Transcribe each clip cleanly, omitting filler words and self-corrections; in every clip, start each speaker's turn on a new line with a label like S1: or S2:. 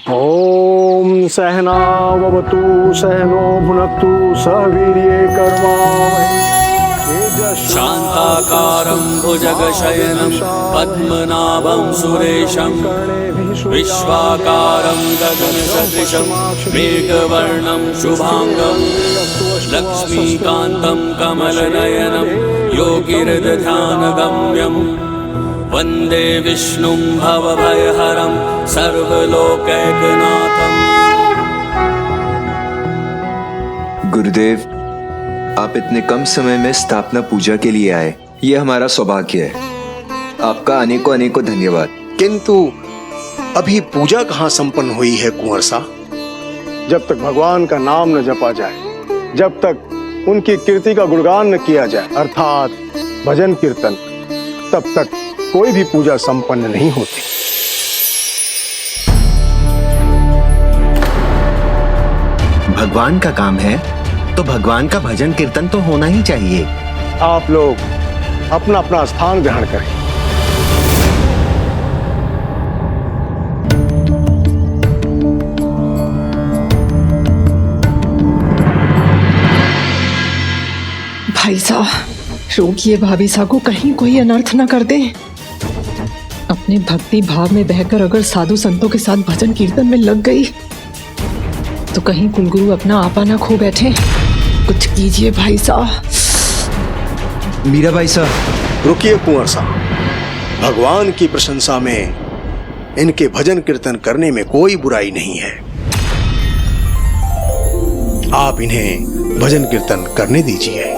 S1: ओम सहना भवतु सहनो भुनक्तु सह वीर्ये कर्मावहै
S2: शान्ताकारं भुजगशयनं पद्मनाभं सुरेशं विश्वाकारं गगनसदृशं मेघवर्णं शुभांगं लक्ष्मीकान्तं कमलनयनं योगिर्ध्यानगम्यं वन्दे विष्णुं भवभयहरं सर्वलोकैकनाथम्।
S3: गुरुदेव, आप इतने कम समय में स्थापना पूजा के लिए आए, यह हमारा सौभाग्य है। आपका अनेकों अनेकों धन्यवाद।
S4: किंतु अभी पूजा कहाँ संपन्न हुई है कुंवर सा?
S1: जब तक भगवान का नाम न जपा जाए, जब तक उनकी कीर्ति का गुणगान न किया जाए, अर्थात भजन कीर्तन, तब तक कोई भी पूजा संपन्न नहीं होती।
S5: भगवान का काम है तो भगवान का भजन कीर्तन तो होना ही चाहिए।
S1: आप लोग अपना अपना स्थान ग्रहण करें।
S6: भाई साहब, रोकिए भाभी साहब को, कहीं कोई अनर्थ न कर दे। अपने भक्ति भाव में बहकर अगर साधु संतों के साथ भजन कीर्तन में लग गई तो कहीं कुलगुरु अपना आपा ना खो बैठे। कुछ कीजिए भाई साहब।
S3: मीरा भाई साहब,
S4: रुकिए कुंवर सा, भगवान की प्रशंसा में इनके भजन कीर्तन करने में कोई बुराई नहीं है। आप इन्हें भजन कीर्तन करने दीजिए।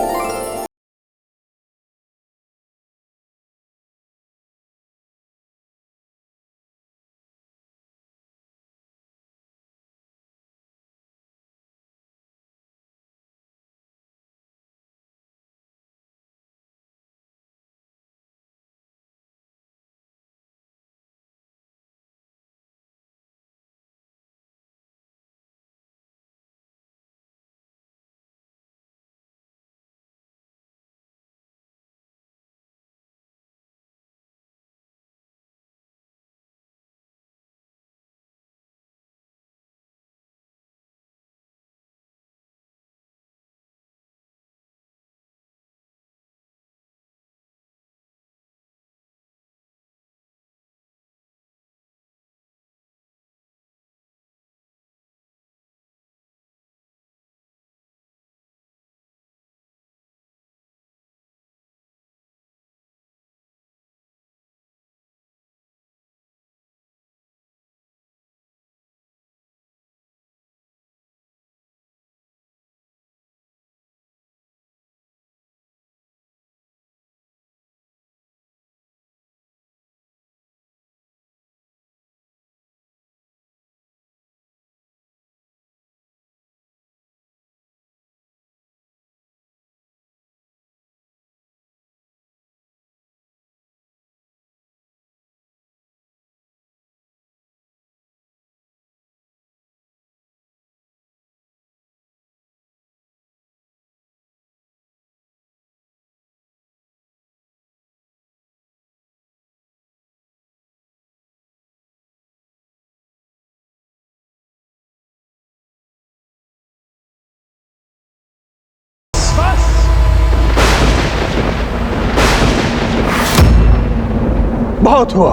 S1: बहुत हुआ।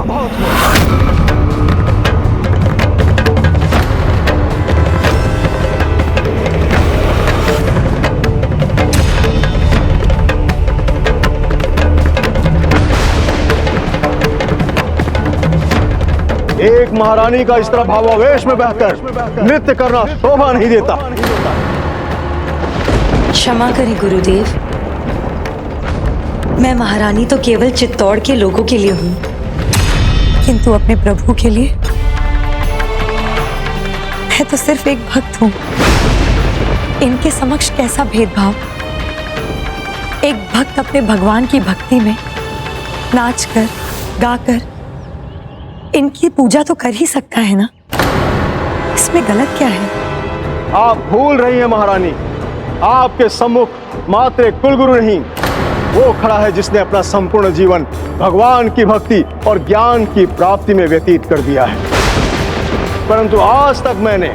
S1: एक महारानी का इस तरह भावावेश में बहकर नृत्य करना शोभा नहीं देता।
S7: क्षमा करें गुरुदेव, मैं महारानी तो केवल चित्तौड़ के लोगों के लिए हूँ, किंतु अपने प्रभु के लिए मैं तो सिर्फ एक भक्त हूँ। इनके समक्ष कैसा भेदभाव। एक भक्त अपने भगवान की भक्ति में नाचकर गाकर इनकी पूजा तो कर ही सकता है ना, इसमें गलत क्या है?
S1: आप भूल रही हैं महारानी, आपके सम्मुख मात्र एक कुलगुरु नहीं, वो खड़ा है जिसने अपना संपूर्ण जीवन भगवान की भक्ति और ज्ञान की प्राप्ति में व्यतीत कर दिया है। परंतु आज तक मैंने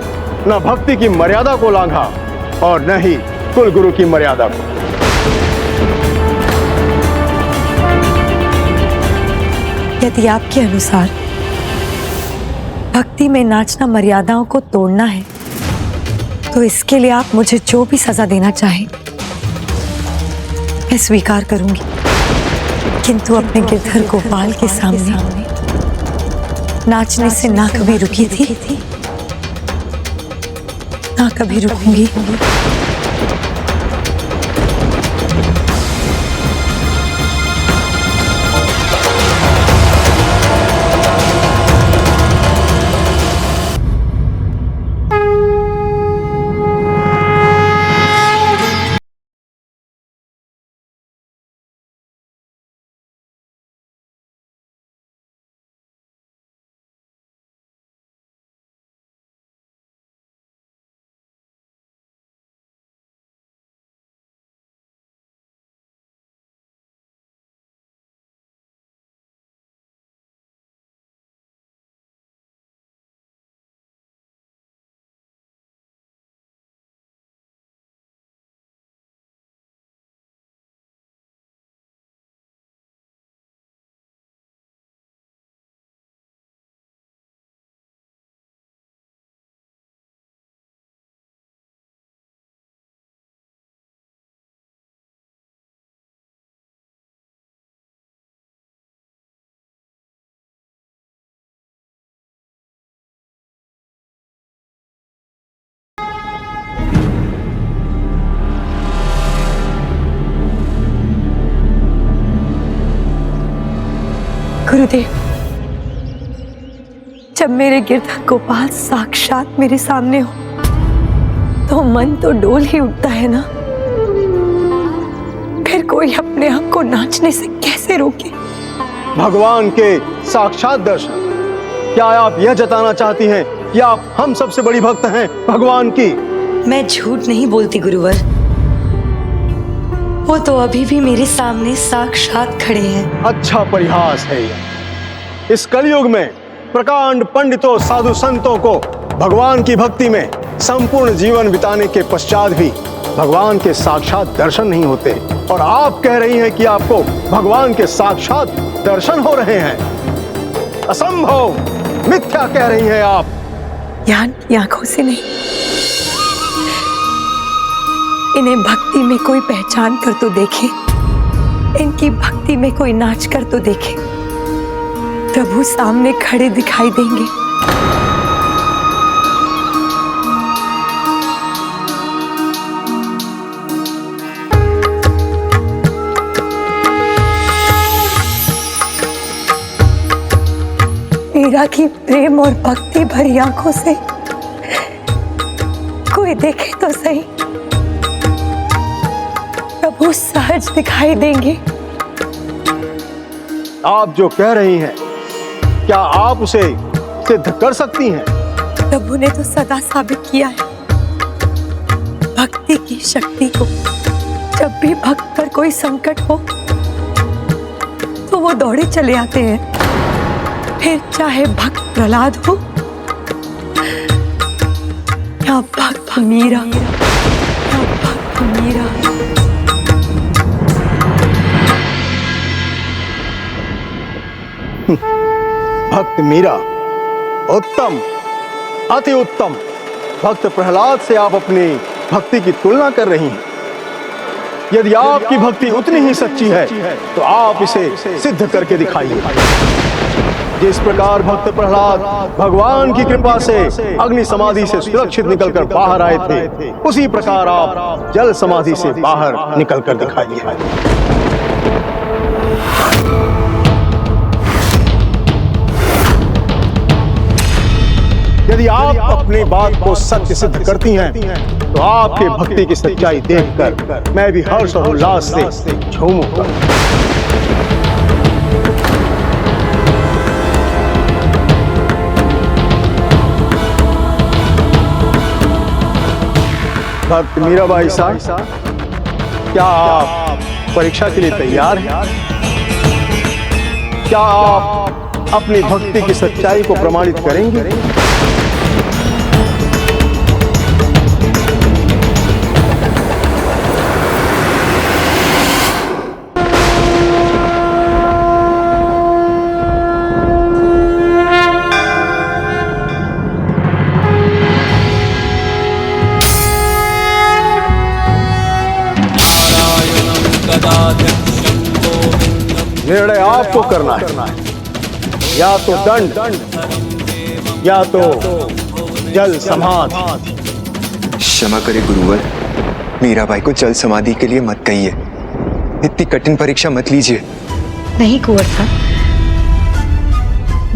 S1: न भक्ति की मर्यादा को लांघा और न ही कुल गुरु की मर्यादा को।
S7: यदि आपके अनुसार भक्ति में नाचना मर्यादाओं को तोड़ना है, तो इसके लिए आप मुझे जो भी सजा देना चाहें मैं स्वीकार करूंगी, किंतु अपने गिरधर गोपाल के सामने नाचने से ना कभी रुकी थी, ना कभी रुकूंगी। गुरुदेव, जब मेरे गिरधर गोपाल साक्षात मेरे सामने हो तो मन तो डोल ही उठता है ना। फिर कोई अपने आप को नाचने से कैसे रोके?
S1: भगवान के साक्षात दर्शन, क्या आप यह जताना चाहती हैं कि आप हम सबसे बड़ी भक्त हैं भगवान की?
S7: मैं झूठ नहीं बोलती गुरुवर, वो तो अभी भी मेरे सामने साक्षात खड़े हैं।
S1: अच्छा परिहास है यह। इस कलयुग में प्रकांड पंडितों साधु संतों को भगवान की भक्ति में संपूर्ण जीवन बिताने के पश्चात भी भगवान के साक्षात दर्शन नहीं होते, और आप कह रही हैं कि आपको भगवान के साक्षात दर्शन हो रहे हैं। असंभव, मिथ्या कह रही हैं आप।
S7: ज्ञान की आंखों से नहीं, इन्हें भक्ति में कोई पहचान कर तो देखे, इनकी भक्ति में कोई नाच कर तो देखे, प्रभु सामने खड़े दिखाई देंगे। मीरा की प्रेम और भक्ति भरी आंखों से कोई देखे तो सही, प्रभु सहज दिखाई देंगे।
S1: आप जो कह रही हैं, क्या आप उसे सिद्ध कर सकती हैं?
S7: प्रभु ने तो सदा साबित किया है भक्ति की शक्ति को। जब भी भक्त पर कोई संकट हो तो वो दौड़े चले आते हैं, फिर चाहे भक्त प्रहलाद हो या भक्त मीरा, या भक्त मीरा।
S1: भक्त मीरा, उत्तम, अति उत्तम। भक्त प्रहलाद से आप अपनी भक्ति की तुलना कर रही हैं। यदि आपकी भक्ति उतनी ही सच्ची है तो आप इसे सिद्ध करके दिखाइए। जिस प्रकार भक्त प्रहलाद भगवान की कृपा से अग्नि समाधि से सुरक्षित निकलकर बाहर आए थे, उसी प्रकार आप जल समाधि से बाहर निकलकर दिखाइए। यदि आप अपनी बात को सत्य सिद्ध करती हैं तो आपके भक्ति की सच्चाई देखकर मैं भी हर्ष और उल्लास से झूमूंगा। भक्त मीराबाई साहब, क्या आप परीक्षा के लिए तैयार हैं? क्या आप अपनी भक्ति की सच्चाई को प्रमाणित करेंगे? निर्णय आपको करना है, या तो दंड या तो जल समाधि।
S3: क्षमा करे गुरुवर, मीराबाई को जल समाधि के लिए मत कहिए। इतनी कठिन परीक्षा मत लीजिए।
S7: नहीं कुंवर साहब,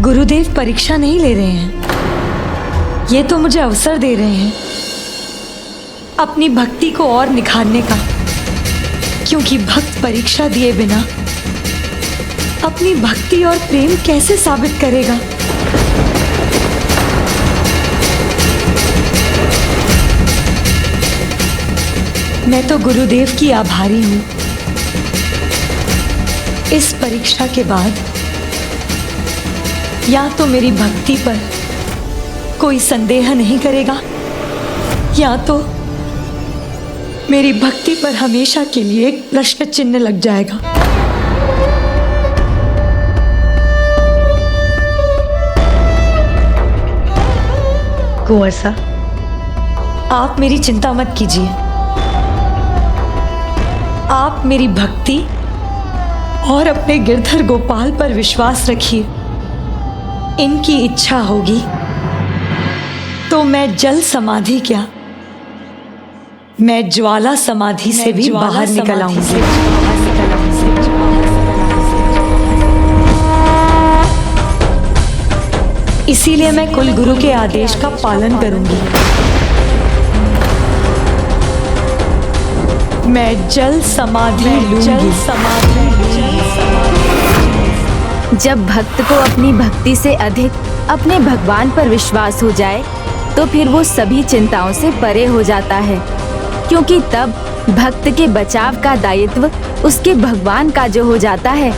S7: गुरुदेव परीक्षा नहीं ले रहे हैं, ये तो मुझे अवसर दे रहे हैं अपनी भक्ति को और निखारने का। क्योंकि भक्त परीक्षा दिए बिना अपनी भक्ति और प्रेम कैसे साबित करेगा। मैं तो गुरुदेव की आभारी हूं। इस परीक्षा के बाद या तो मेरी भक्ति पर कोई संदेह नहीं करेगा, या तो मेरी भक्ति पर हमेशा के लिए एक प्रश्न चिन्ह लग जाएगा। कुंवर साहब, आप मेरी चिंता मत कीजिए। आप मेरी भक्ति और अपने गिरधर गोपाल पर विश्वास रखिए। इनकी इच्छा होगी तो मैं जल समाधि क्या, मैं ज्वाला समाधि से भी बाहर निकल आऊंगी। इसीलिए मैं कुल गुरु के आदेश का पालन करूंगी। मैं जल समाधि लूंगी।
S8: जब भक्त को अपनी भक्ति से अधिक अपने भगवान पर विश्वास हो जाए तो फिर वो सभी चिंताओं से परे हो जाता है, क्योंकि तब भक्त के बचाव का दायित्व उसके भगवान का जो हो जाता है।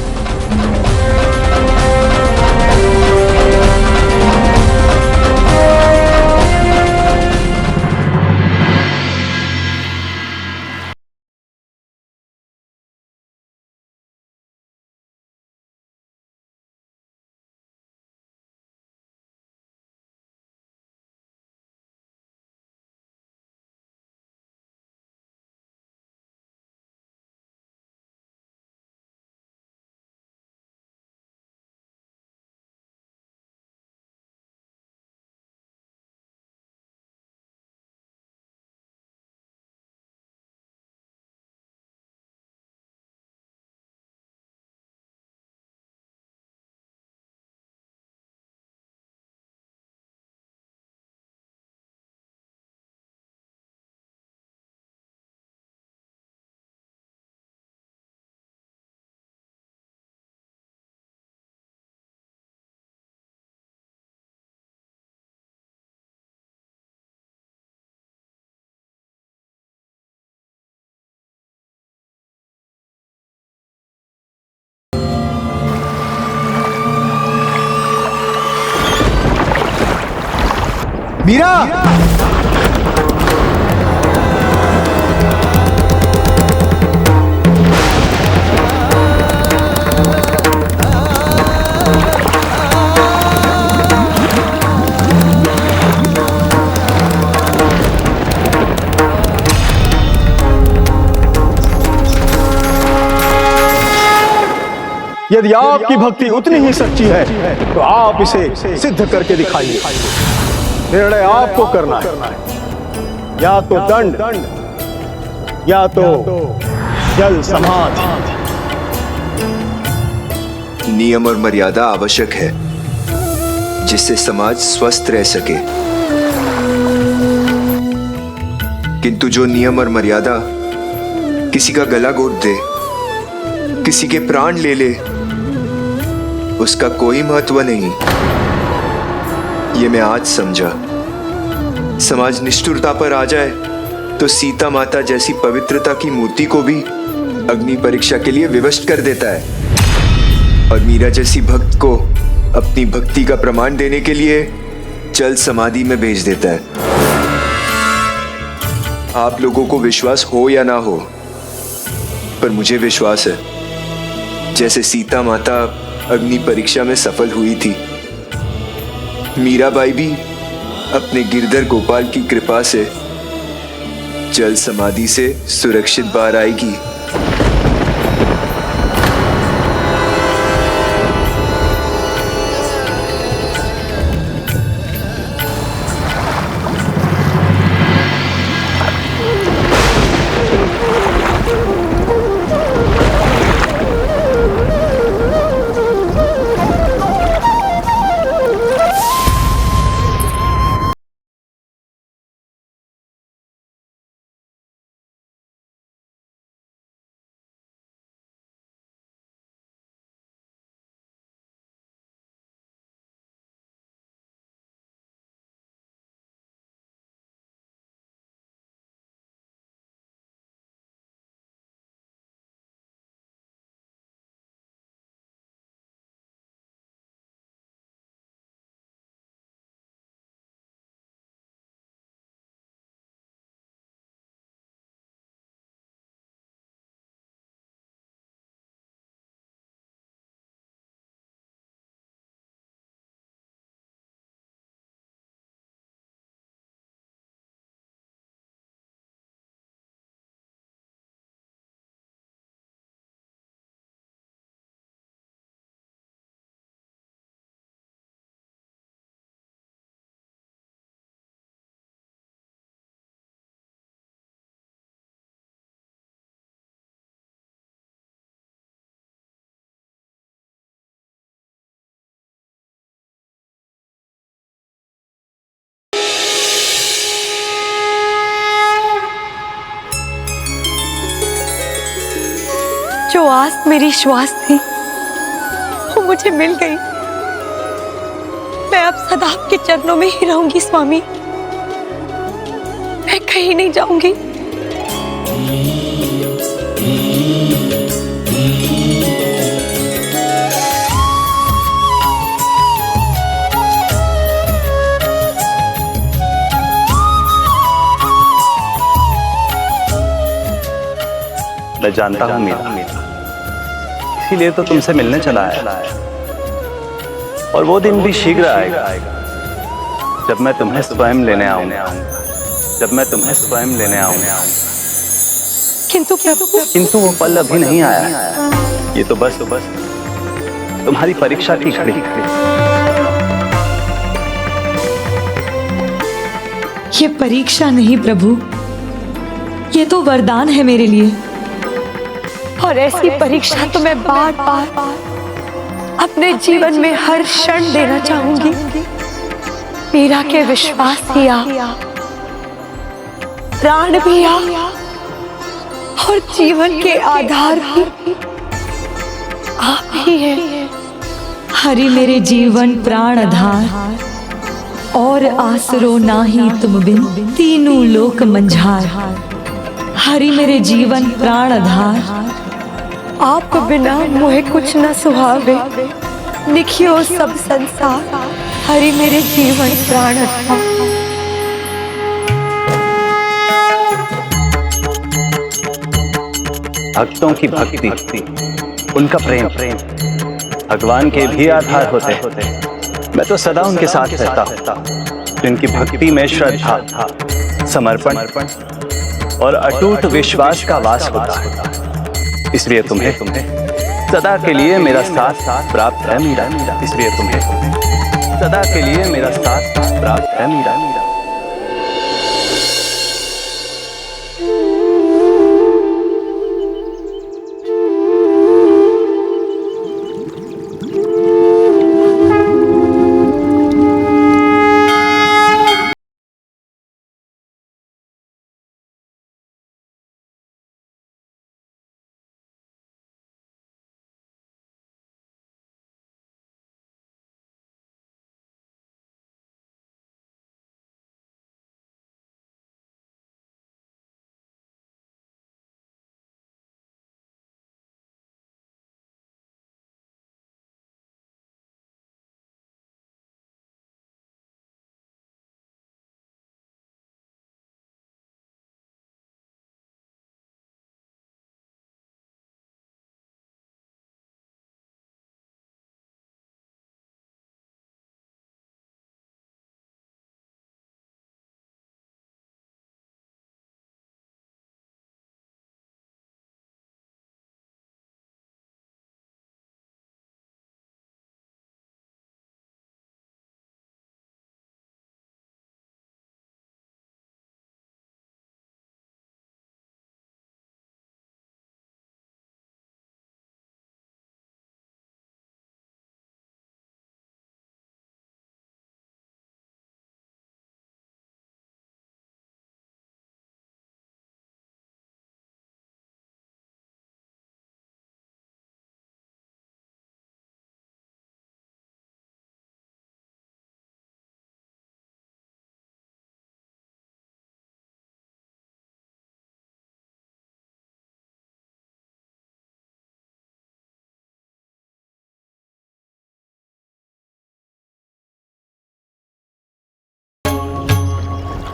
S3: मीरा!
S1: यदि आपकी भक्ति उतनी ही सच्ची है तो आप इसे सिद्ध करके दिखाइए। निर्णय आपको करना है, या तो दंड या तो जल समाधि।
S3: नियम और मर्यादा आवश्यक है जिससे समाज स्वस्थ रह सके, किंतु जो नियम और मर्यादा किसी का गला घोट दे, किसी के प्राण ले ले, उसका कोई महत्व नहीं। ये मैं आज समझा। समाज निष्ठुरता पर आ जाए तो सीता माता जैसी पवित्रता की मूर्ति को भी अग्नि परीक्षा के लिए विवश कर देता है, और मीरा जैसी भक्त को अपनी भक्ति का प्रमाण देने के लिए जल समाधि में भेज देता है। आप लोगों को विश्वास हो या ना हो, पर मुझे विश्वास है जैसे सीता माता अग्नि परीक्षा में सफल हुई थी, मीराबाई भी अपने गिरधर गोपाल की कृपा से जल समाधि से सुरक्षित बाहर आएगी।
S7: आस मेरी श्वास थी, वो मुझे मिल गई। मैं अब सदा आपके चरणों में ही रहूंगी स्वामी, मैं कहीं नहीं जाऊंगी।
S9: मैं जानता हूँ मीरा, इसीलिए तो तुमसे मिलने चला आया। और वो दिन भी शीघ्र आएगा जब मैं तुम्हें स्वयं लेने आऊंगा, जब मैं तुम्हें स्वयं लेने आऊंगा। किंतु वो पल अभी नहीं आया। ये तो बस तुम्हारी परीक्षा की घड़ी।
S7: ये परीक्षा नहीं प्रभु, ये तो वरदान है मेरे लिए। और ऐसी परीक्षा तो मैं बार बार अपने जीवन में हर क्षण देना चाहूंगी। मीरा के विश्वास भी आ, प्राण भी आ, और जीवन के आधार भी आप ही हैं। हरि मेरे जीवन प्राण आधार, और आसरो नाही तुम बिन, तीनों लोक मंझार। हरि मेरे जीवन प्राण आधार, आप बिना मुझे कुछ न सुहावे, निखियो सब संसार। हरि मेरे जीवन प्राण आधार।
S9: भक्तों की भक्ति, उनका प्रेम भगवान के भी आधार होते। मैं तो सदा उनके साथ रहता हूँ। जिनकी भक्ति में श्रद्धा, समर्पण और अटूट विश्वास का वास होता है। इसलिए तुम्हें सदा के लिए मेरा साथ प्राप्त है मीरा। इसलिए तुम्हें सदा के लिए मेरा साथ प्राप्त है मीरा।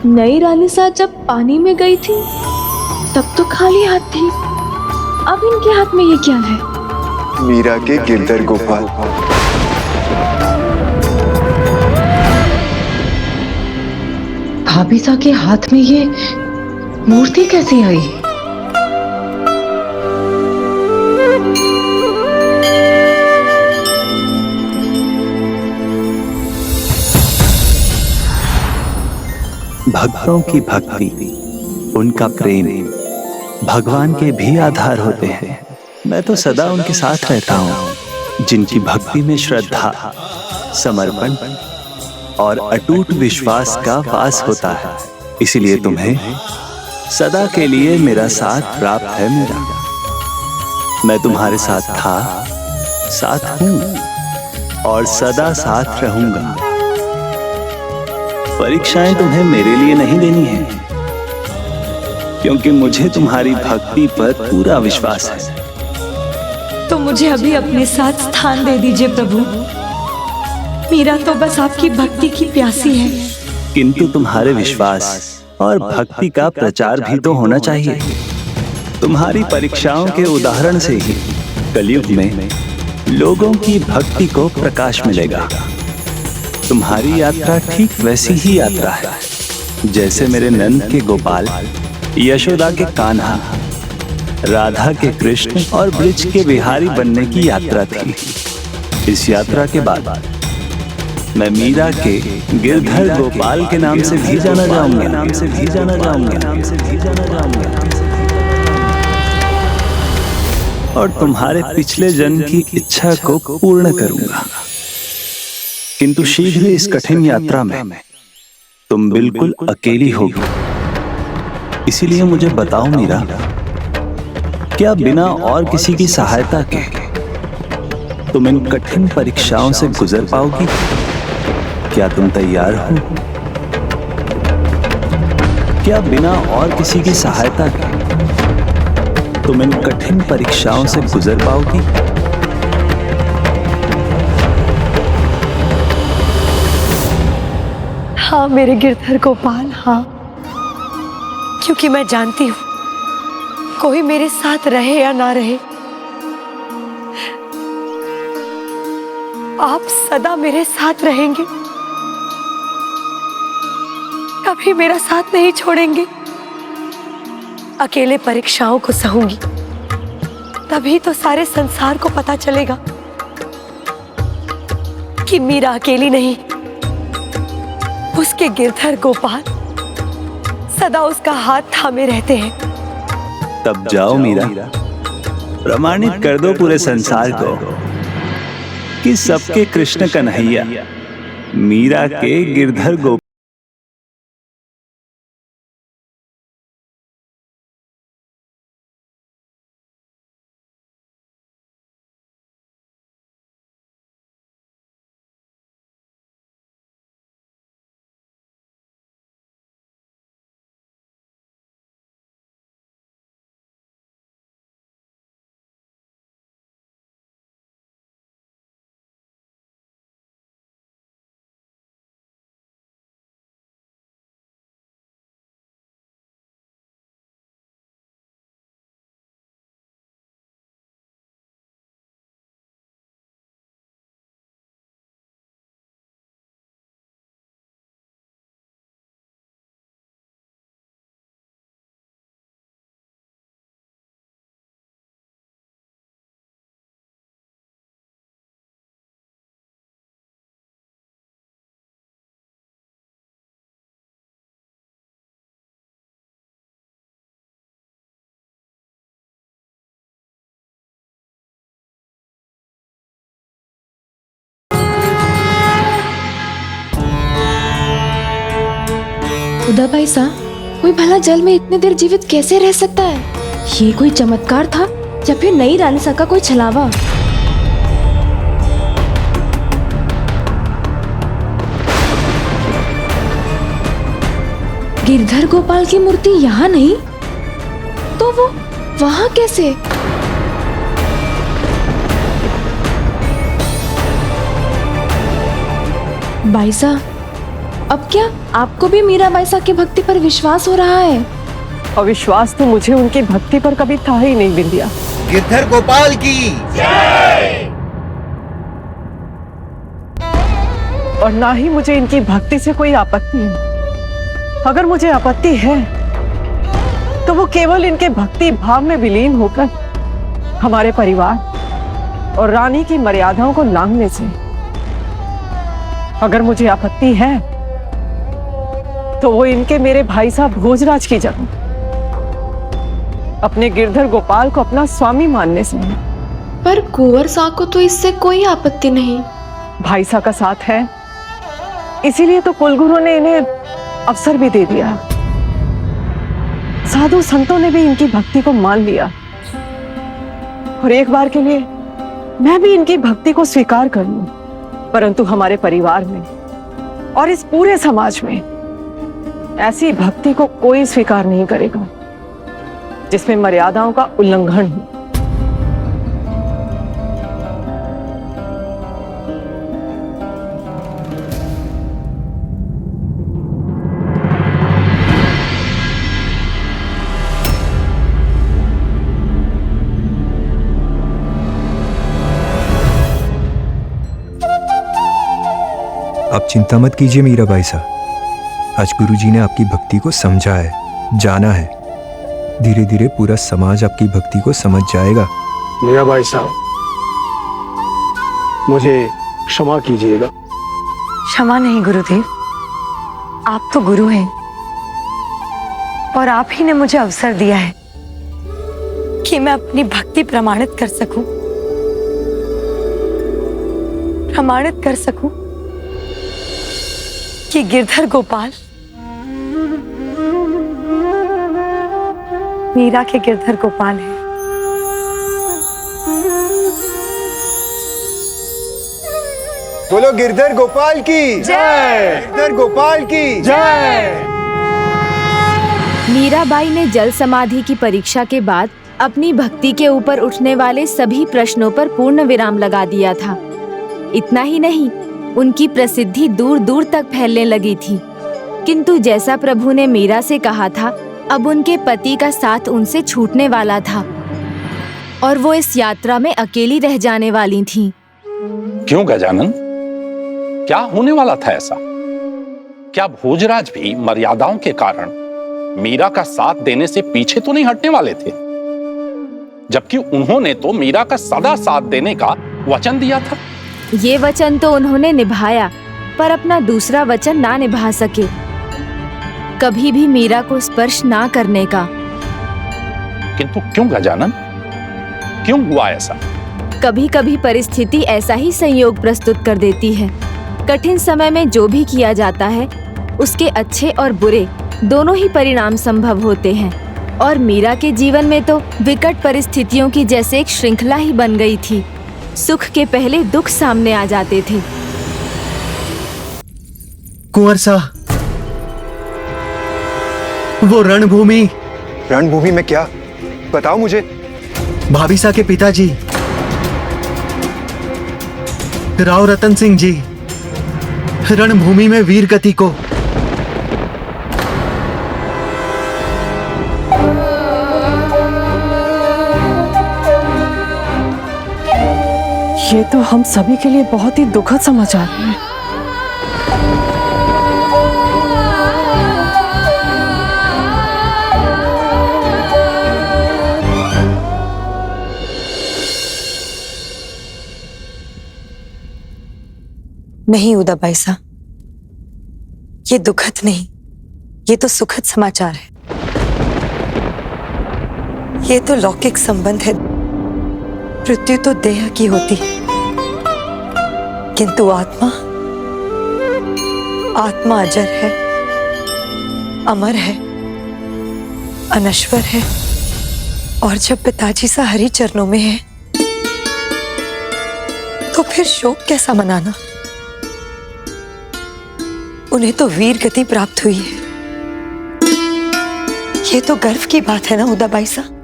S8: नई रानी साथ जब पानी में गई थी तब तो खाली हाथ थी। अब इनके हाथ में ये क्या है?
S3: मीरा के गिरधर गोपाल।
S6: भाभी सा के हाथ में ये मूर्ति कैसे आई?
S9: भक्तों की भक्ति, उनका प्रेम भगवान के भी आधार होते हैं। मैं तो सदा उनके साथ रहता हूँ। जिनकी भक्ति में श्रद्धा, समर्पण और अटूट विश्वास का वास होता है। इसलिए तुम्हें सदा के लिए मेरा साथ प्राप्त है मीरा। मैं तुम्हारे साथ था, साथ हूं और सदा साथ रहूंगा। परीक्षाएं तुम्हें मेरे लिए नहीं देनी है, क्योंकि मुझे तुम्हारी भक्ति पर पूरा विश्वास है।
S7: तो मुझे अभी अपने साथ स्थान दे दीजिए प्रभु। मीरा तो बस आपकी भक्ति की प्यासी है।
S9: किंतु तुम्हारे विश्वास और भक्ति का प्रचार भी तो होना चाहिए। तुम्हारी परीक्षाओं के उदाहरण से ही कलयुग में लोगों की भक्ति को प्रकाश मिलेगा। तुम्हारी यात्रा ठीक वैसी ही यात्रा है जैसे मेरे नंद के गोपाल, यशोदा के कान्हा, राधा के कृष्ण और ब्रिज के बिहारी बनने की यात्रा थी। इस यात्रा के बाद मैं मीरा के गिरधर गोपाल के नाम से भी जाना जाऊंगा। और तुम्हारे पिछले जन्म की इच्छा को पूर्ण करूंगा। किंतु शीघ्र इस कठिन यात्रा में तुम बिल्कुल अकेली होगी। इसीलिए मुझे बताओ मीरा, क्या बिना और किसी की सहायता के तुम इन कठिन परीक्षाओं से गुजर पाओगी? क्या तुम तैयार हो? क्या बिना और किसी की सहायता के तुम इन कठिन परीक्षाओं से गुजर पाओगी?
S7: हाँ मेरे गिरधर गोपाल, हाँ। क्योंकि मैं जानती हूं कोई मेरे साथ रहे या ना रहे, आप सदा मेरे साथ रहेंगे, कभी मेरा साथ नहीं छोड़ेंगे। अकेले परीक्षाओं को सहूंगी, तभी तो सारे संसार को पता चलेगा कि मीरा अकेली नहीं, उसके गिरधर गोपाल सदा उसका हाथ थामे रहते हैं।
S9: तब जाओ मीरा, प्रमाणित कर दो पूरे संसार को कि सबके कृष्ण कन्हैया मीरा के गिरधर गोपाल।
S10: उदा भाई साहब, कोई भला जल में इतने देर जीवित कैसे रह सकता है? ये कोई चमत्कार था या फिर नई रानिसा का कोई छलावा? गिरधर गोपाल की मूर्ति यहाँ नहीं, तो वो वहाँ कैसे? भाई साहब, अब क्या आपको भी मीरा बाईसा की भक्ति पर विश्वास हो रहा है?
S6: और विश्वास तो मुझे उनकी भक्ति पर कभी था ही नहीं बिंदिया।
S5: गिरधर गोपाल की जय।
S6: और ना ही मुझे इनकी भक्ति से कोई आपत्ति है। अगर मुझे आपत्ति है तो वो केवल इनके भक्ति भाव में विलीन होकर हमारे परिवार और रानी की मर्यादाओं को लांघने से। अगर मुझे आपत्ति है तो वो इनके मेरे भाई साहब भोजराज की जगह अपने गिरधर गोपाल को अपना स्वामी मानने से।
S10: पर कुंवर साहब को तो इससे कोई आपत्ति नहीं।
S6: भाई साहब का साथ है, इसीलिए तो कुलगुरु ने इन्हें अवसर भी दे दिया। साधु संतों ने भी इनकी भक्ति को मान लिया। और एक बार के लिए मैं भी इनकी भक्ति को स्वीकार कर लूं, परंतु हमारे परिवार में और इस पूरे समाज में ऐसी भक्ति को कोई स्वीकार नहीं करेगा जिसमें मर्यादाओं का उल्लंघन हो।
S11: आप चिंता मत कीजिए मीराबाई साहब, आज गुरुजी ने आपकी भक्ति को समझा है, जाना है। धीरे धीरे पूरा समाज आपकी भक्ति को समझ जाएगा।
S1: मीराबाई साहब, मुझे क्षमा कीजिएगा।
S7: क्षमा नहीं गुरुदेव, आप तो गुरु हैं और आप ही ने मुझे अवसर दिया है कि मैं अपनी भक्ति प्रमाणित कर सकूं कि गिरधर गोपाल मीरा के गिरधर गोपाल है।
S3: बोलो गिरधर गोपाल की जय, गिरधर गोपाल की जय।
S8: मीराबाई ने जल समाधि की परीक्षा के बाद अपनी भक्ति के ऊपर उठने वाले सभी प्रश्नों पर पूर्ण विराम लगा दिया था। इतना ही नहीं, उनकी प्रसिद्धि दूर दूर तक फैलने लगी थी। किंतु जैसा प्रभु ने मीरा से कहा था, अब उनके पति का साथ उनसे छूटने वाला था और वो इस यात्रा में अकेली रह जाने वाली थीं।
S12: क्यों गजानन, क्या होने वाला था ऐसा? क्या भोजराज भी मर्यादाओं के कारण मीरा का साथ देने से पीछे तो नहीं हटने वाले थे? जबकि उन्होंने तो मीरा का सदा साथ देने का वचन दिया था।
S8: ये वचन तो उन्होंने निभाया, पर अपना दूसरा वचन ना निभा सके, कभी भी मीरा को स्पर्श ना करने का।
S12: किंतु क्यों गजानन, क्यों हुआ ऐसा?
S8: कभी कभी परिस्थिति ऐसा ही संयोग प्रस्तुत कर देती है। कठिन समय में जो भी किया जाता है, उसके अच्छे और बुरे दोनों ही परिणाम संभव होते हैं। और मीरा के जीवन में तो विकट परिस्थितियों की जैसे एक श्रृंखला ही बन गई थी। सुख के पहले दुख सामने आ जाते थे।
S5: कुंवर साहब, वो रणभूमि
S3: में क्या? बताओ मुझे।
S5: भाभीसा के पिताजी राव रतन सिंह जी रणभूमि में वीर गति को
S6: ये तो हम सभी के लिए बहुत ही दुखद समाचार है।
S7: नहीं उदाबाई साहब, ये दुखद नहीं, ये तो सुखद समाचार है। ये तो लौकिक संबंध है। मृत्यु तो देह की होती है, किंतु आत्मा अजर है, अमर है, अनश्वर है। और जब पिताजी सा हरि चरणों में है, तो फिर शोक कैसा मनाना? उन्हें तो वीर गति प्राप्त हुई है। ये तो गर्व की बात है ना उदाबाई साहब।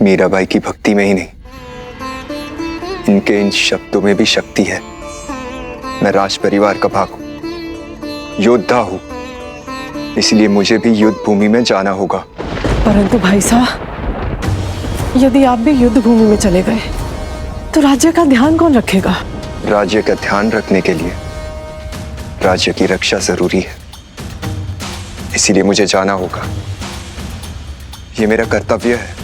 S3: मीराबाई की भक्ति में ही नहीं, इनके इन शब्दों में भी शक्ति है। मैं राज परिवार का भाग हूं, योद्धा हूं, इसलिए मुझे भी युद्ध भूमि में जाना होगा।
S6: परंतु भाई साहब, यदि आप भी युद्ध भूमि में चले गए तो राज्य का ध्यान कौन रखेगा?
S3: राज्य का ध्यान रखने के लिए राज्य की रक्षा जरूरी है, इसीलिए मुझे जाना होगा। ये मेरा कर्तव्य है।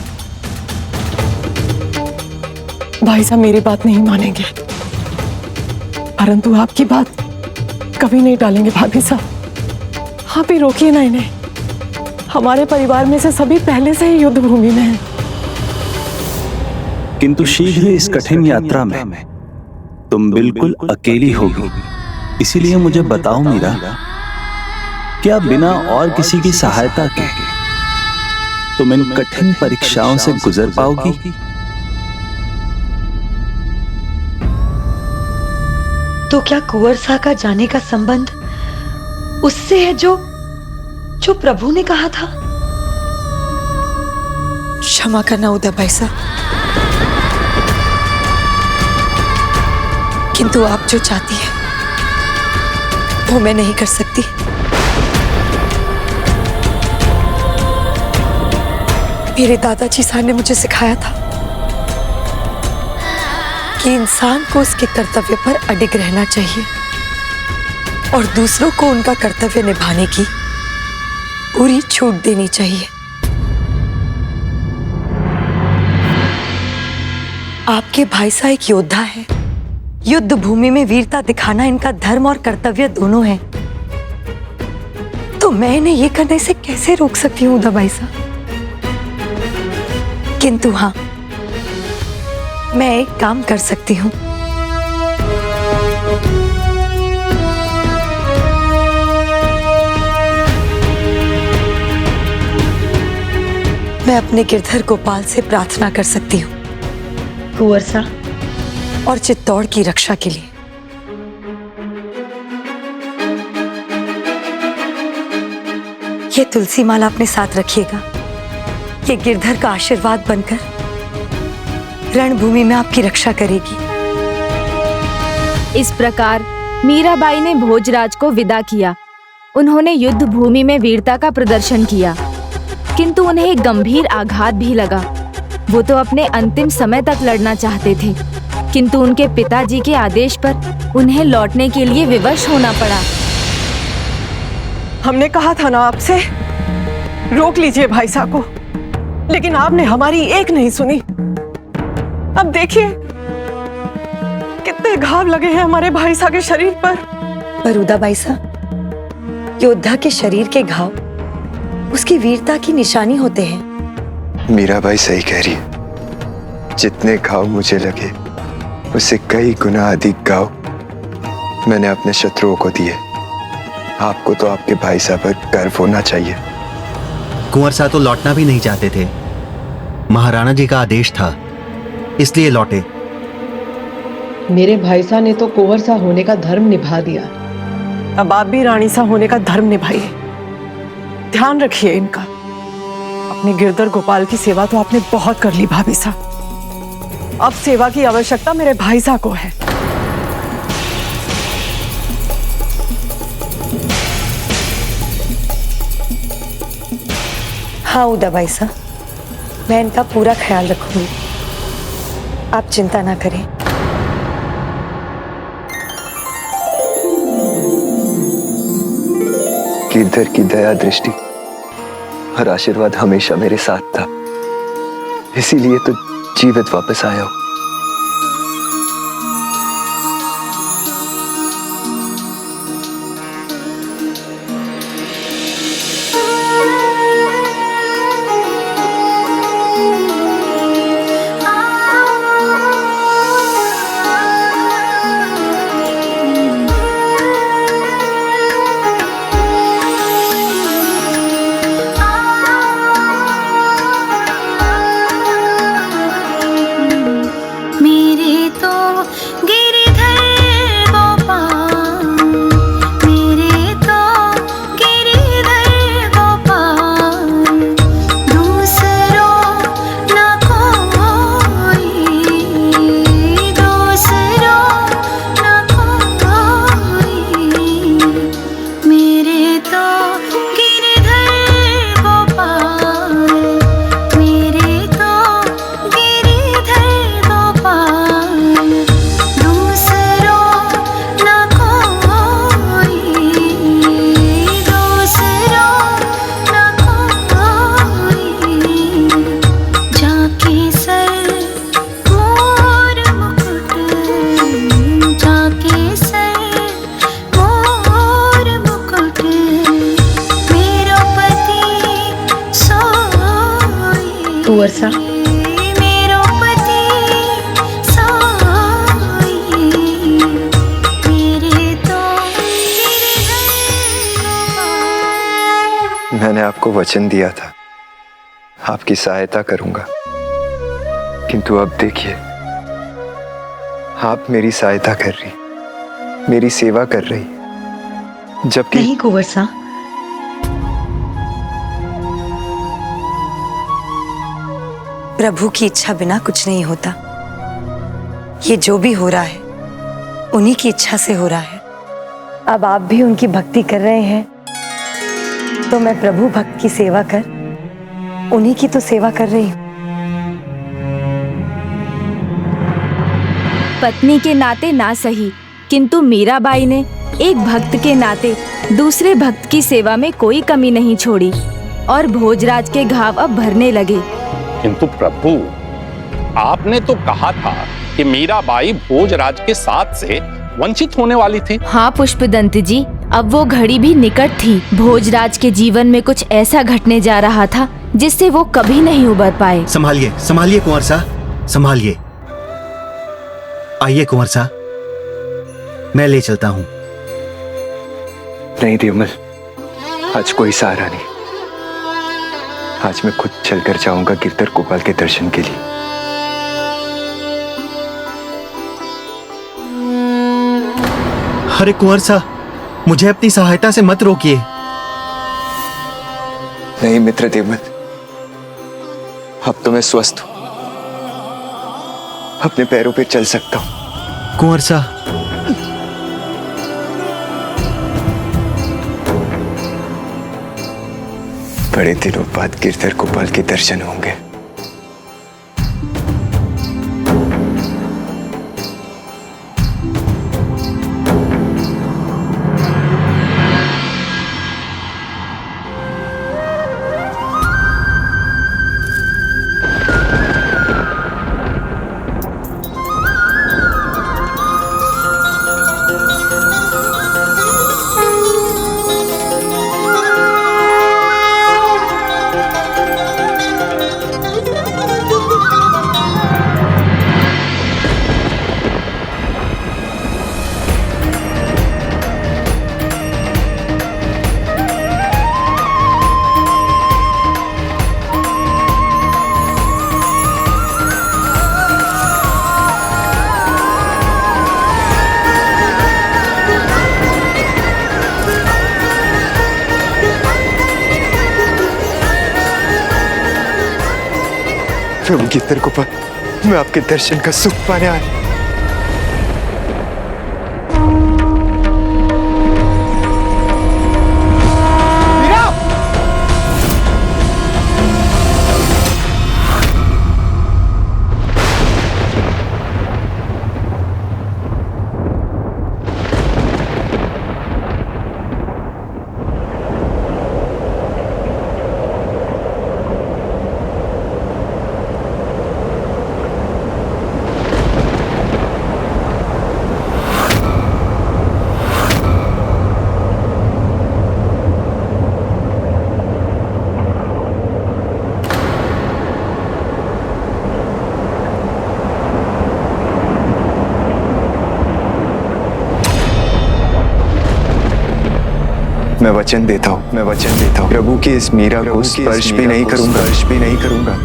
S6: भाई साहब मेरी बात नहीं मानेंगे, परंतु आपकी बात कभी नहीं टालेंगे भाभी साहब। आप ही रोकिए ना इन्हें। हमारे परिवार में से सभी पहले से ही युद्ध भूमि में हैं।
S9: किंतु शीघ्र इस कठिन यात्रा में तुम बिल्कुल अकेली होगी। इसीलिए मुझे बताओ मीरा, क्या बिना और किसी की सहायता के तुम इन कठिन परीक्षाओं से गुजर पाओगी?
S7: तो क्या कुंवर सा का जाने का संबंध उससे है जो प्रभु ने कहा था? क्षमा करना उदय भाई साहब, किंतु आप जो चाहती हैं वो मैं नहीं कर सकती। मेरे दादाजी साहब ने मुझे सिखाया था कि इंसान को उसके कर्तव्य पर अडिग रहना चाहिए और दूसरों को उनका कर्तव्य निभाने की पूरी छूट देनी चाहिए। आपके भाई साहब एक योद्धा है। युद्ध भूमि में वीरता दिखाना इनका धर्म और कर्तव्य दोनों है। तो मैं इन्हें ये करने से कैसे रोक सकती हूँ उदय भाई साहब? किंतु हाँ, मैं एक काम कर सकती हूँ। मैं अपने गिरधर गोपाल से प्रार्थना कर सकती हूँ कुंवर सा और चित्तौड़ की रक्षा के लिए। ये तुलसी माला अपने साथ रखिएगा। ये गिरधर का आशीर्वाद बनकर रणभूमि में आपकी रक्षा करेगी।
S8: इस प्रकार मीराबाई ने भोजराज को विदा किया। उन्होंने युद्ध भूमि में वीरता का प्रदर्शन किया, किंतु उन्हें एक गंभीर आघात भी लगा। वो तो अपने अंतिम समय तक लड़ना चाहते थे, किंतु उनके पिताजी के आदेश पर उन्हें लौटने के लिए विवश होना पड़ा।
S6: हमने कहा था ना आपसे, रोक लीजिए भाई साहब को, लेकिन आपने हमारी एक नहीं सुनी। अब देखिए कितने घाव लगे हैं हमारे भाई साहब के शरीर पर।
S7: उदा भाई साहब, योद्धा के शरीर के घाव उसकी वीरता की निशानी होते हैं।
S3: मीराबाई सही कह रही है। जितने घाव मुझे लगे उससे कई गुना अधिक घाव मैंने अपने शत्रुओं को दिए। आपको तो आपके भाई साहब पर गर्व होना चाहिए।
S5: कुंवर साहब तो लौटना भी नहीं चाहते थे। महाराणा जी का आदेश था, इसलिए लौटे।
S6: मेरे भाई साहब ने तो कुंवर सा होने का धर्म निभा दिया, अब आप भी रानी सा होने का धर्म निभाइए। ध्यान रखिए इनका। अपने गिरधर गोपाल की सेवा तो आपने बहुत कर ली भाभी साहब, अब सेवा की आवश्यकता मेरे भाई साहब को है।
S7: हाँ उदा भाई साहब, मैं इनका पूरा ख्याल रखूंगी, आप चिंता ना करें।
S3: गिरधर की दया दृष्टि और आशीर्वाद हमेशा मेरे साथ था, इसीलिए तो जीवित वापस आया हूं।
S7: कुंवर सा,
S3: मैंने आपको वचन दिया था, आपकी सहायता करूंगा, किंतु अब देखिए, आप मेरी सहायता कर रही, मेरी सेवा कर रही, जबकि
S7: नहीं कुंवर सा, प्रभु की इच्छा बिना कुछ नहीं होता। ये जो भी हो रहा है उन्हीं की इच्छा से हो रहा है। अब आप भी उनकी भक्ति कर रहे हैं, तो मैं प्रभु भक्त की सेवा कर उन्हीं की तो सेवा कर रही हूँ।
S8: पत्नी के नाते ना सही, किंतु मीराबाई ने एक भक्त के नाते दूसरे भक्त की सेवा में कोई कमी नहीं छोड़ी और भोजराज के घाव अब भरने लगे।
S12: किंतु प्रभु, आपने तो कहा था कि मीराबाई भोजराज के साथ से वंचित होने वाली थी।
S8: हाँ पुष्पदंत जी, अब वो घड़ी भी निकट थी। भोजराज के जीवन में कुछ ऐसा घटने जा रहा था जिससे वो कभी नहीं उबर पाए।
S5: संभालिए संभालिए कुंवर साहब, संभालिए। आइए कुंवर साहब, मैं ले चलता हूँ।
S3: नहीं देवमल, आज कोई सहारा नहीं। आज मैं खुद चलकर जाऊंगा गिरधर गोपाल के दर्शन के लिए।
S5: अरे कुंवर साहब, मुझे अपनी सहायता से मत रोकिए।
S3: नहीं मित्र देवमल, अब तो मैं स्वस्थ हूं, अपने पैरों पे चल सकता हूं।
S5: कुंवर साहब,
S3: बड़े दिनों बाद गिरधर गोपाल के दर्शन होंगे। प्रभु गिरधर गोपाल, मैं आपके दर्शन का सुख पाने आया। मैं वचन देता हूँ, प्रभु की इस मीरा को स्पर्श भी नहीं करूंगा।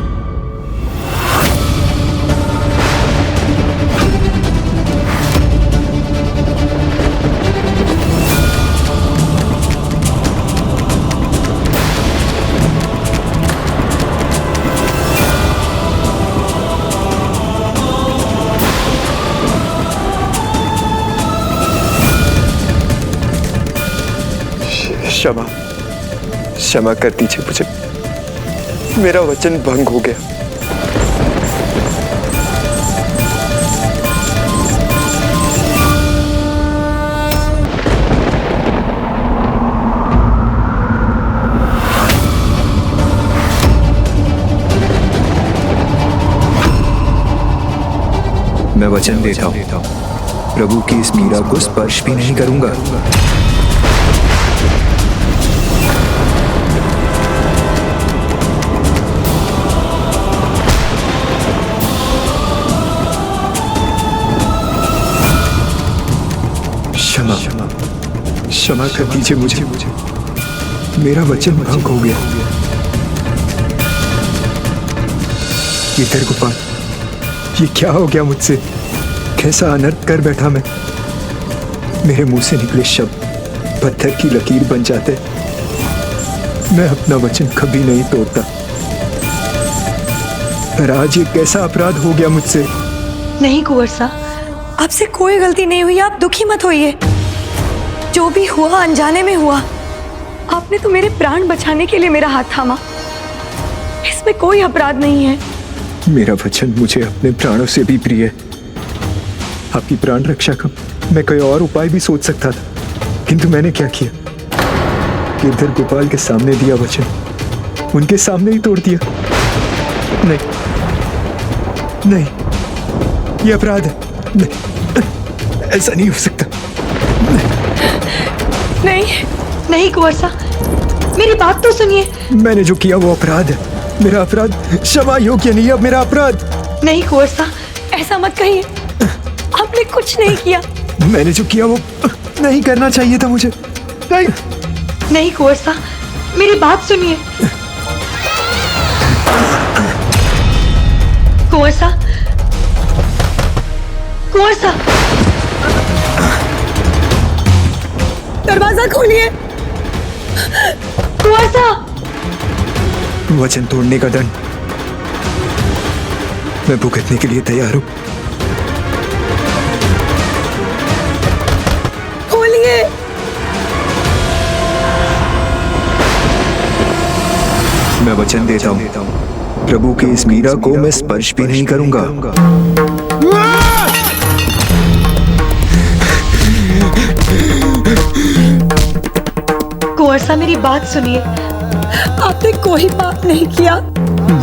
S3: क्षमा कर दीजिए मुझे, मेरा वचन भंग हो गया। मैं वचन देता हूँ, प्रभु की इस मीरा को स्पर्श भी नहीं करूंगा। क्षमा कर दीजिए मुझे, मेरा वचन भंग हो गया।
S11: गिरधर गोपाल, ये क्या हो गया मुझसे? कैसा अनर्थ कर बैठा मैं। मेरे मुंह से निकले शब्द पत्थर की लकीर बन जाते। मैं अपना वचन कभी नहीं तोड़ता, पर आज ये कैसा अपराध हो गया मुझसे।
S7: नहीं कुंवर साहब, आपसे कोई गलती नहीं हुई, आप दुखी मत होइए। जो भी हुआ अनजाने में हुआ। आपने तो मेरे प्राण बचाने के लिए मेरा हाथ थामा, इसमें कोई अपराध नहीं है।
S11: मेरा वचन मुझे अपने प्राणों से भी प्रिय है। आपकी प्राण रक्षा का मैं कोई और उपाय भी सोच सकता था, किंतु मैंने क्या किया? गिरधर गोपाल के सामने दिया वचन, उनके सामने ही तोड़ दिया। नहीं नहीं, ये अपराध है। नहीं, ऐसा नहीं हो सकता।
S7: नहीं नहीं कुंवर साहब, मेरी बात तो सुनिए।
S11: मैंने जो किया वो अपराध है। मेरा अपराध क्षमा योग्य नहीं। अब मेरा अपराध।
S7: नहीं कुंवर साहब, ऐसा मत कहिए, आपने कुछ नहीं किया।
S11: मैंने जो किया वो नहीं करना चाहिए था मुझे। नहीं
S7: नहीं कुंवर साहब, मेरी बात सुनिए। कुंवर साहब, कुंवर साहब, दरवाजा खोलिए। कुंवर साहब,
S11: वचन तोड़ने का दंड मैं भुगतने के लिए तैयार हूं।
S7: खोलिए।
S11: मैं वचन देता हूं, प्रभु की इस मीरा को मैं स्पर्श भी नहीं करूंगा।
S7: कुंवर साहब, मेरी बात सुनिए, आपने कोई पाप नहीं किया।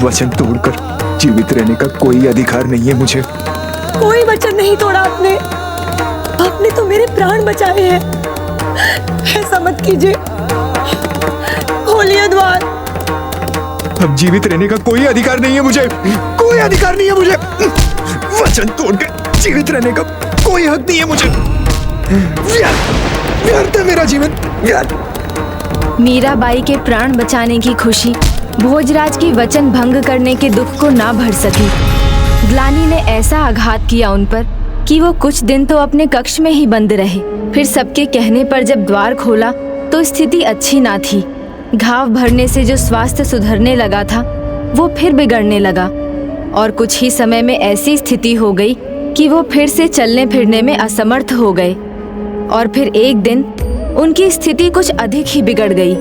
S11: वचन तोड़कर जीवित रहने का कोई अधिकार नहीं है मुझे।
S7: कोई वचन नहीं तोड़ा आपने। आपने तो मेरे प्राण बचाए हैं। ऐसा मत कीजिए, खोलिए द्वार।
S11: अब जीवित रहने का कोई अधिकार नहीं है मुझे। कोई अधिकार नहीं है मुझे। वचन तोड़कर जीवित रहने का कोई हक नहीं है मुझे। व्यर्थ है मेरा जीवन, व्यर्थ।
S8: मीराबाई के प्राण बचाने की खुशी भोजराज की वचन भंग करने के दुख को ना भर सकी। ग्लानी ने ऐसा आघात किया उन पर कि वो कुछ दिन तो अपने कक्ष में ही बंद रहे। फिर सबके कहने पर जब द्वार खोला तो स्थिति अच्छी ना थी। घाव भरने से जो स्वास्थ्य सुधरने लगा था वो फिर बिगड़ने लगा और कुछ ही समय में ऐसी स्थिति हो गई कि वो फिर से चलने फिरने में असमर्थ हो गए। और फिर एक दिन उनकी स्थिति कुछ अधिक ही बिगड़ गई।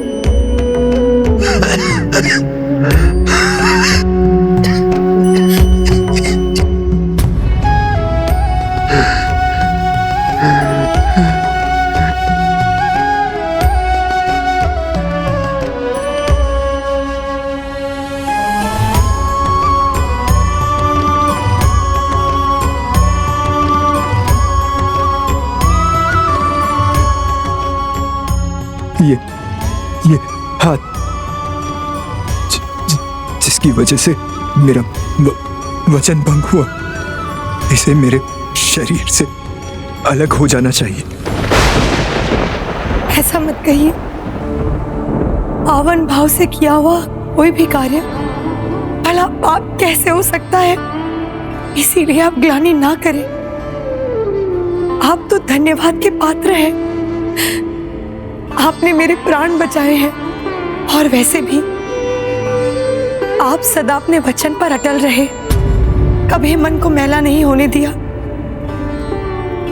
S11: ये हाथ जिसकी वजह से मेरा वचन भंग हुआ, इसे मेरे शरीर से अलग हो जाना चाहिए।
S7: ऐसा मत कहिए। पावन भाव से किया हुआ कोई भी कार्य भला पाप कैसे हो सकता है? इसीलिए आप ग्लानि ना करें। आप तो धन्यवाद के पात्र हैं। आपने मेरे प्राण बचाए हैं और वैसे भी आप सदा अपने वचन पर अटल रहे, कभी मन को मैला नहीं होने दिया।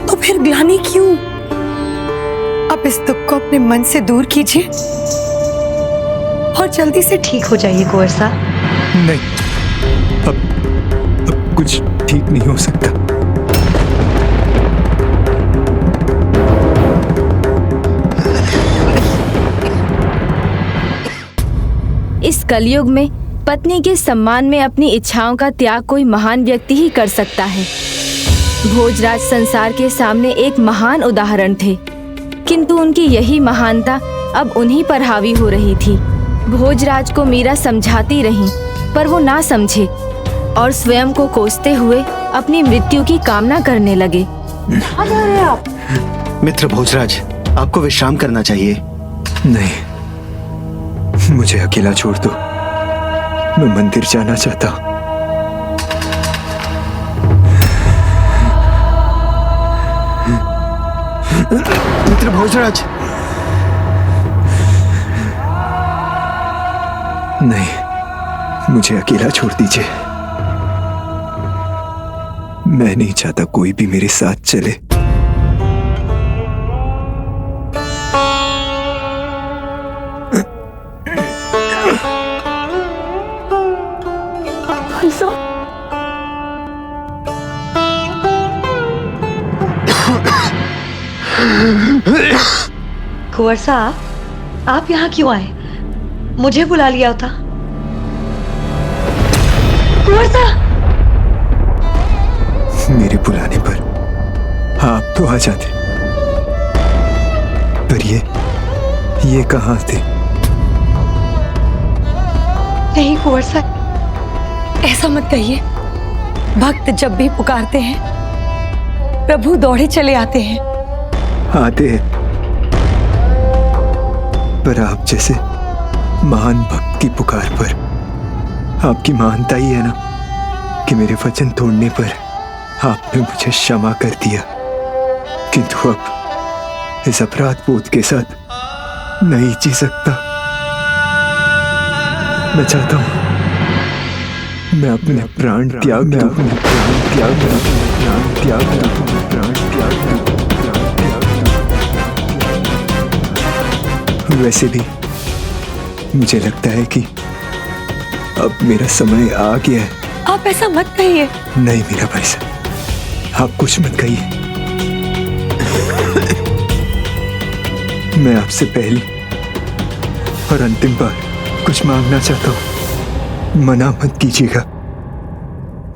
S7: तो फिर ग्लानि क्यों? अब इस दुख को अपने मन से दूर कीजिए और जल्दी से ठीक हो जाइए कुंवर साहब।
S11: नहीं, अब कुछ ठीक नहीं हो सकता।
S8: इस कलयुग में पत्नी के सम्मान में अपनी इच्छाओं का त्याग कोई महान व्यक्ति ही कर सकता है। भोजराज संसार के सामने एक महान उदाहरण थे, किंतु उनकी यही महानता अब उन्हीं पर हावी हो रही थी। भोजराज को मीरा समझाती रही, पर वो ना समझे और स्वयं को कोसते हुए अपनी मृत्यु की कामना करने लगे।
S5: मित्र भोजराज, आपको विश्राम करना चाहिए।
S11: नहीं, मुझे अकेला छोड़ दो। मैं मंदिर जाना चाहता हूं। मित्र भोजराज, नहीं, मुझे अकेला छोड़ दीजिए। मैं नहीं चाहता कोई भी मेरे साथ चले।
S7: कुंवर साहब, आप यहाँ क्यों आए? मुझे बुला लिया होता। कुंवर साहब!
S11: मेरे बुलाने पर आप तो आ जाते, पर ये कहाँ थे?
S7: नहीं कुंवर साहब, ऐसा मत कहिए। भक्त जब भी पुकारते हैं, प्रभु दौड़े चले आते हैं।
S11: आते हैं, पर आप जैसे महान भक्त की पुकार पर आपकी महानता ही है ना कि मेरे वचन तोड़ने पर आपने मुझे क्षमा कर दिया, किंतु अब इस अपराध बोध के साथ नहीं जी सकता। मैं चाहता हूं मैं अपने प्राण त्याग दूं, अपने प्राण त्याग दूं, अपने प्राण त्याग दूं, अपने प्राण त्याग दूं। वैसे भी मुझे लगता है कि अब मेरा समय आ गया है।
S7: आप ऐसा मत कहिए।
S11: नहीं मेरा भाई साहब, आप कुछ मत कहिए। मैं आपसे पहली और अंतिम बार कुछ मांगना चाहता हूं, मना मत कीजिएगा।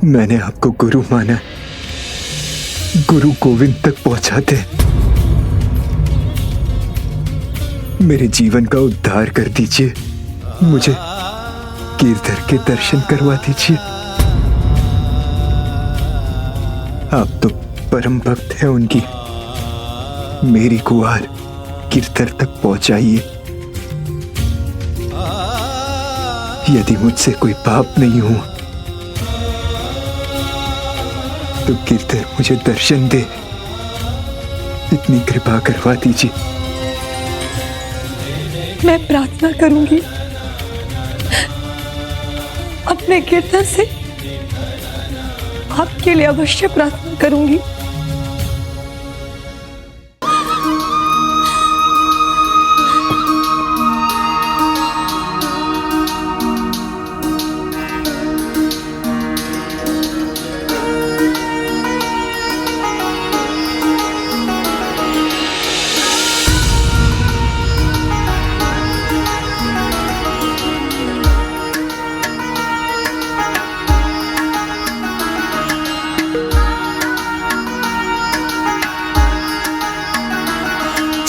S11: मैंने आपको गुरु माना, गुरु गोविंद तक पहुंचाते हैं। मेरे जीवन का उद्धार कर दीजिए, मुझे गिरधर के दर्शन करवा दीजिए। आप तो परम भक्त हैं उनकी, मेरी गुहार गिरधर तक पहुंचाइए। यदि मुझसे कोई पाप नहीं हुआ तो गिरधर मुझे दर्शन दे, इतनी कृपा करवा दीजिए।
S7: मैं प्रार्थना करूंगी अपने गिरधर से, आपके लिए अवश्य प्रार्थना करूंगी।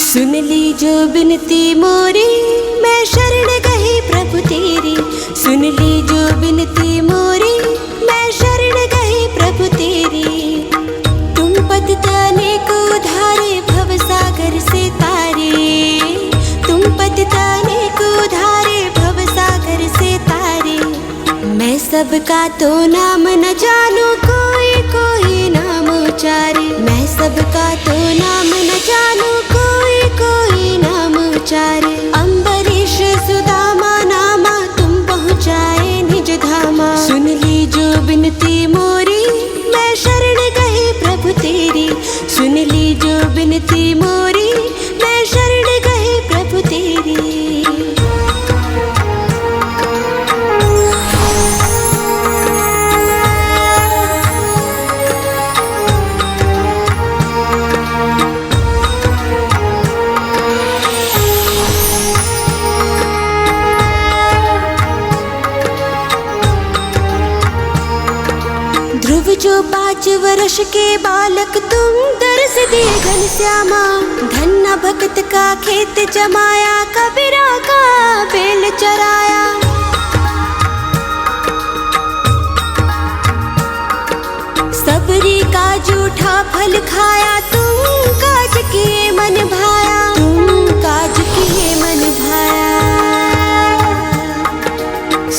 S13: सुन ली जो बिनती मोरी, मैं शरण गई प्रभु तेरी। सुन ली जो बिनती मोरी, मैं शरण गई प्रभु तेरी। तुम पतिताने को उधारे भव सागर से तारे। तुम पतिताने को उधारे भव सागर से तारे। मैं सबका तो नाम न जानू, कोई कोई नाम उचारे। मैं सबका तो नाम न जानू, कोई कोई नाम उचारे। अम्बरीश सुदामा नामा, तुम पहुँचाए निज धामा। सुन ली जो बिनती मोरी, मैं शरण गई प्रभु तेरी। सुन ली जो बिनती मोरी, मैं शरण गई प्रभु तेरी। ध्रुव जो 5 वर्ष के बालक, तुम दर्श दे घनश्यामा। धन्ना भक्त का खेत जमाया, कबीरा का बेल चराया। सबरी का जूठा फल खाया, तुम काज किए मन भाया। तुम काज किए मन भाया।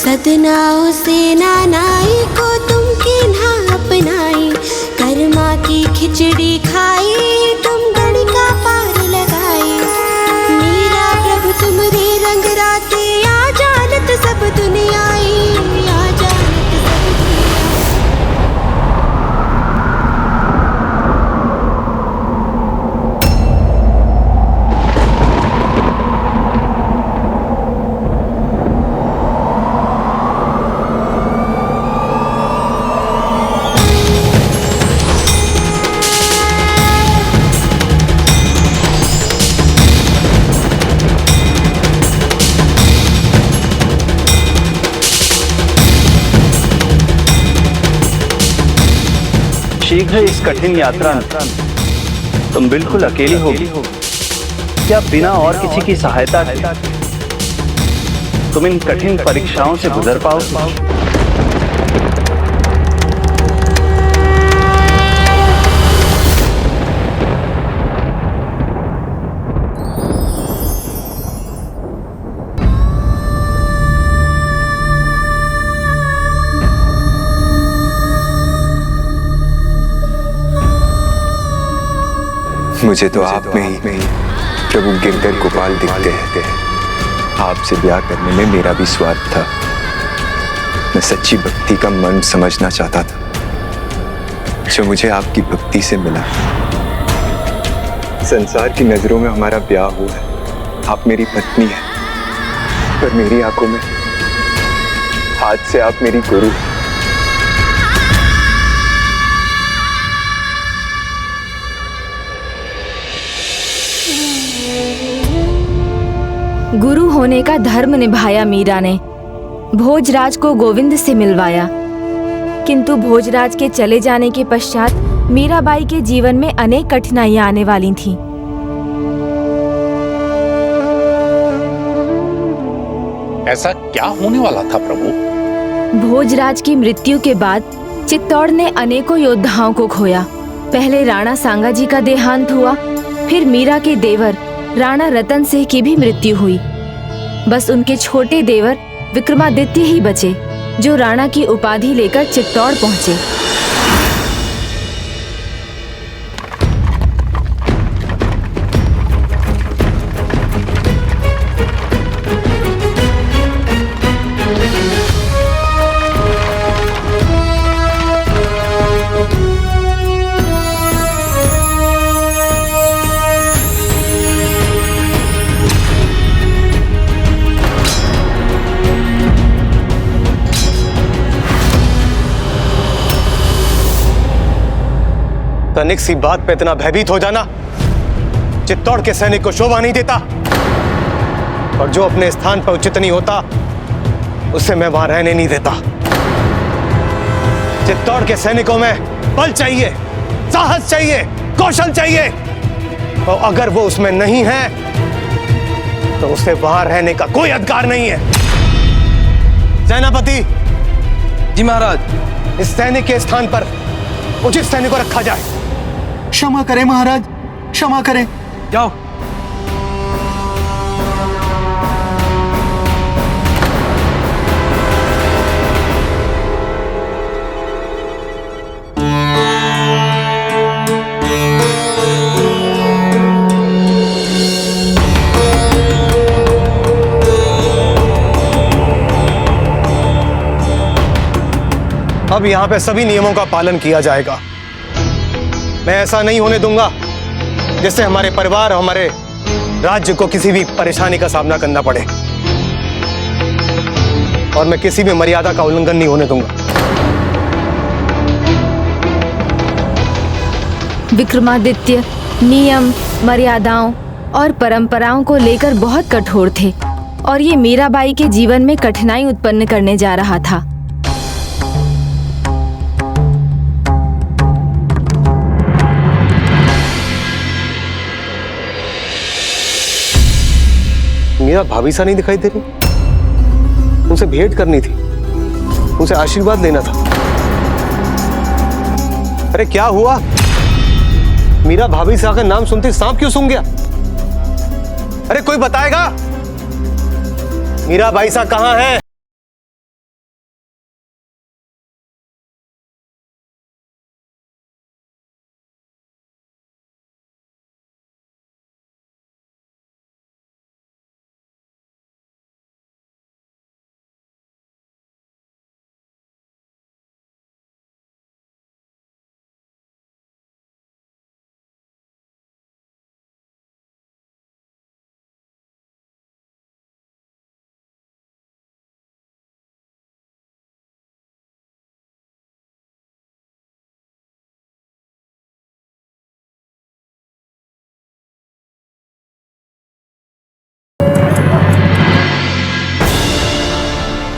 S13: सदनाओं से नानाई को तुम किन्हा अपनाई। कर्मा की खिचड़ी खाई, तुम गणिका पा
S9: शीघ्र इस कठिन यात्रा में तुम बिल्कुल अकेली होगी। क्या बिना और किसी की सहायता के तुम इन कठिन परीक्षाओं से गुजर पाओगे?
S3: मुझे तो आप में ही प्रभु गिरधर गोपाल दिखते हैं। आपसे ब्याह करने में मेरा भी स्वार्थ था। मैं सच्ची भक्ति का मर्म समझना चाहता था, जो मुझे आपकी भक्ति से मिला। संसार की नजरों में हमारा ब्याह हुआ है, आप मेरी पत्नी हैं, पर मेरी आंखों में आज से आप मेरी गुरु हैं।
S8: गुरु होने का धर्म निभाया मीरा ने। भोजराज को गोविंद से मिलवाया, किंतु भोजराज के चले जाने के पश्चात मीराबाई के जीवन में अनेक कठिनाइयां आने वाली थीं।
S12: ऐसा क्या होने वाला था प्रभु?
S8: भोजराज की मृत्यु के बाद चित्तौड़ ने अनेकों योद्धाओं को खोया। पहले राणा सांगाजी का देहांत हुआ, फिर मीरा के देवर राणा रतन सिंह की भी मृत्यु हुई। बस उनके छोटे देवर विक्रमादित्य ही बचे, जो राणा की उपाधि लेकर चित्तौड़ पहुंचे।
S4: तनिक सी बात पे इतना भयभीत हो जाना चित्तौड़ के सैनिक को शोभा नहीं देता, और जो अपने स्थान पर उचित नहीं होता उसे मैं वहां रहने नहीं देता। चित्तौड़ के सैनिकों में बल चाहिए, साहस चाहिए, कौशल चाहिए, और अगर वो उसमें नहीं है तो उसे वहां रहने का कोई अधिकार नहीं है। सेनापति
S14: जी महाराज,
S4: इस सैनिक के स्थान पर उचित सैनिक को रखा जाए।
S14: क्षमा करें महाराज, क्षमा करें। जाओ।
S4: अब यहां पे सभी नियमों का पालन किया जाएगा। मैं ऐसा नहीं होने दूंगा जिससे हमारे परिवार और हमारे राज्य को किसी भी परेशानी का सामना करना पड़े, और मैं किसी भी मर्यादा का उल्लंघन नहीं होने दूंगा।
S8: विक्रमादित्य नियम, मर्यादाओं और परंपराओं को लेकर बहुत कठोर थे, और ये मीराबाई के जीवन में कठिनाई उत्पन्न करने जा रहा था।
S4: मीरा भाभी सा नहीं दिखाई दे रही। उनसे भेंट करनी थी, उनसे आशीर्वाद लेना था। अरे क्या हुआ? मीरा भाभी सा का नाम सुनते सांप क्यों सूंघ गया? अरे कोई बताएगा मीरा बाई सा कहां है?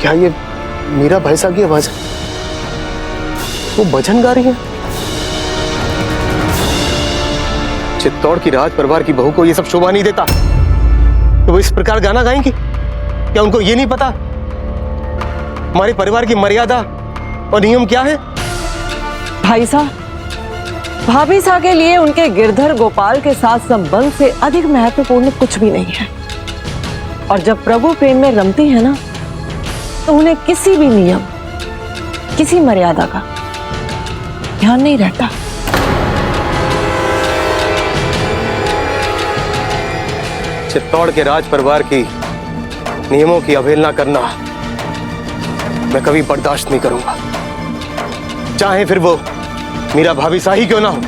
S4: क्या ये मीरा भाई साहब की आवाज है? वो भजन गा रही है। चित्तौड़ की राज परिवार की बहू को ये सब शोभा नहीं देता तो वो इस प्रकार गाना गाएंगी? क्या उनको ये नहीं पता हमारे परिवार की मर्यादा और नियम क्या है?
S6: भाई साहब, भाभी साहब के लिए उनके गिरधर गोपाल के साथ संबंध से अधिक महत्वपूर्ण कुछ भी नहीं है। और जब प्रभु प्रेम में रमती है ना, तो उन्हें किसी भी नियम, किसी मर्यादा का ध्यान नहीं रहता।
S4: चित्तौड़ के राज परिवार की नियमों की अवहेलना करना मैं कभी बर्दाश्त नहीं करूंगा, चाहे फिर वो मीरा भाभी सा ही क्यों ना हो।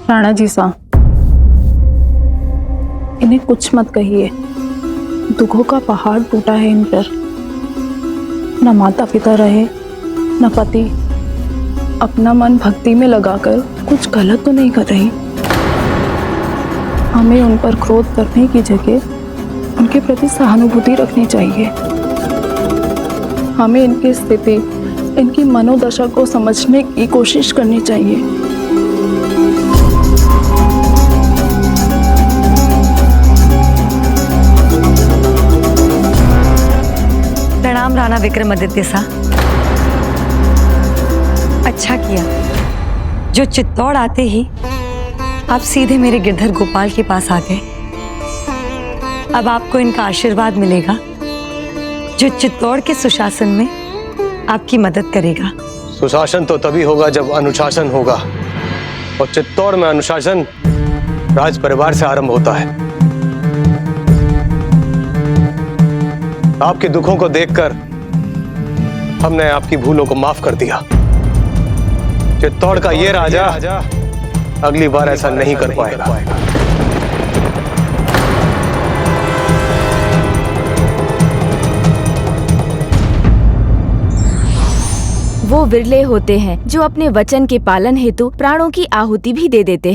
S10: राणा जी साहब, इन्हें कुछ मत कहिए। दुखों का पहाड़ टूटा है इन पर। न माता पिता रहे, न पति। अपना मन भक्ति में लगाकर कुछ गलत तो नहीं कर रही। हमें उन पर क्रोध करने की जगह उनके प्रति सहानुभूति रखनी चाहिए। हमें इनकी स्थिति, इनकी मनोदशा को समझने की कोशिश करनी चाहिए।
S7: प्रणाम राणा विक्रमादित्य सा। अच्छा किया जो चित्तौड़ आते ही आप सीधे मेरे गिरधर गोपाल के पास आ गए। अब आपको इनका आशीर्वाद मिलेगा जो चित्तौड़ के सुशासन में आपकी मदद करेगा।
S4: सुशासन तो तभी होगा जब अनुशासन होगा, और चित्तौड़ में अनुशासन राज परिवार से आरंभ होता है। आपके दुखों को देखकर हमने आपकी भूलों को माफ कर दिया। चित्तौड़ का ये राजा अगली बार ऐसा नहीं कर पाएगा।
S8: वो विरले होते हैं जो अपने वचन के पालन हेतु प्राणों की आहुति भी दे देते हैं।